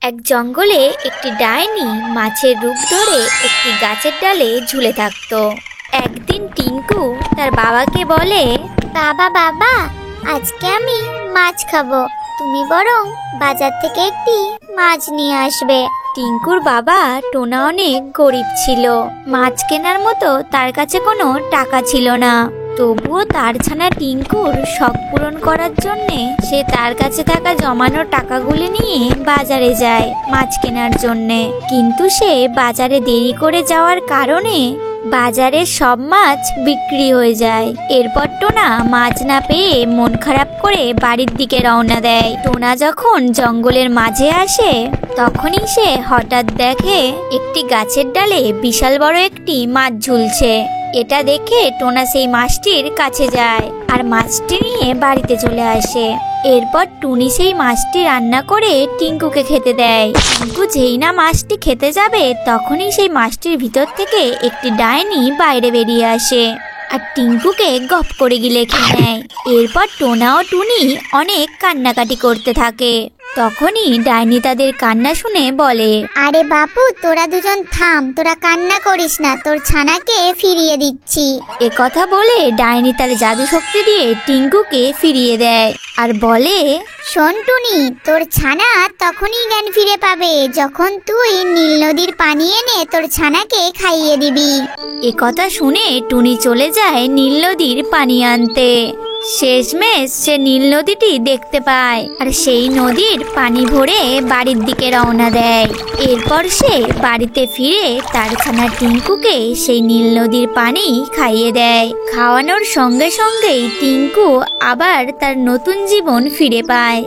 এক জঙ্গলে একটি ডাইনি মাছের রূপ ধরে একটি গাছের ডালে ঝুলে থাকতো। একদিন টিঙ্কু তার বাবাকে বলে, বাবা বাবা, আজকে আমি মাছ খাবো, তুমি বরং বাজার থেকে একটি মাছ নিয়ে আসবে। টিঙ্কুর বাবা টোনা অনেক গরিব ছিল, মাছ কেনার মতো তার কাছে কোনো টাকা ছিল না। তবুও তার ছানা টিঙ্কুর শখ পূরণ করার জন্যে সে তার কাছে থাকা জমানো টাকাগুলি নিয়ে বাজারে যায় মাছ কেনার জন্যে। কিন্তু সে বাজারে দেরি করে যাওয়ার কারণে বাজারের সব মাছ বিক্রি হয়ে যায়। এরপর টোনা মাছ না পেয়ে মন খারাপ করে বাড়ির দিকে রওনা দেয়। টোনা যখন জঙ্গলের মাঝে আসে তখনই সে হঠাৎ দেখে একটি গাছের ডালে বিশাল বড় একটি মাছ ঝুলছে। এটা দেখে টোনা সেই মাছটির কাছে যায় আর মাছটি নিয়ে বাড়িতে চলে আসে। এরপর টুনি সেই মাছটি রান্না করে টিঙ্কুকে খেতে দেয়। টিঙ্কু যেই না মাছটি খেতে যাবে তখনই সেই মাছটির ভিতর থেকে একটি ডাইনি বাইরে বেরিয়ে আসে আর টিঙ্কুকে গপ করে গিলে খেয়ে নেয়। এরপর টোনা ও টুনি অনেক কান্নাকাটি করতে থাকে। তখনই ডাইনি তাদের কান্না শুনে বলে, আরে বাপু, তোরা দুজন থাম, তোরা কান্না করিস না, তোর ছানাকে ফিরিয়ে দিচ্ছি। এ কথা বলে ডাইনি তার জাদু শক্তি দিয়ে টিঙ্কুকে ফিরিয়ে দেয় আর বলে, শোন টুনি, তোর ছানা তখনই জ্ঞান ফিরে পাবে যখন তুই নীল নদীর পানি এনে তোর ছানাকে খাইয়ে দিবি। এ কথা শুনে টুনি চলে যায় নীল নদীর পানি আনতে। শেষমেশ সে নীল নদীটি দেখতে পায় আর সেই নদীর পানি ভরে বাড়ির দিকে রওনা দেয়। এরপর সে বাড়িতে ফিরে তার ছানা টিঙ্কুকে সেই নীল নদীর পানি খাইয়ে দেয়। খাওয়ানোর সঙ্গে সঙ্গেই টিঙ্কু আবার তার নতুন জীবন ফিরে পায়।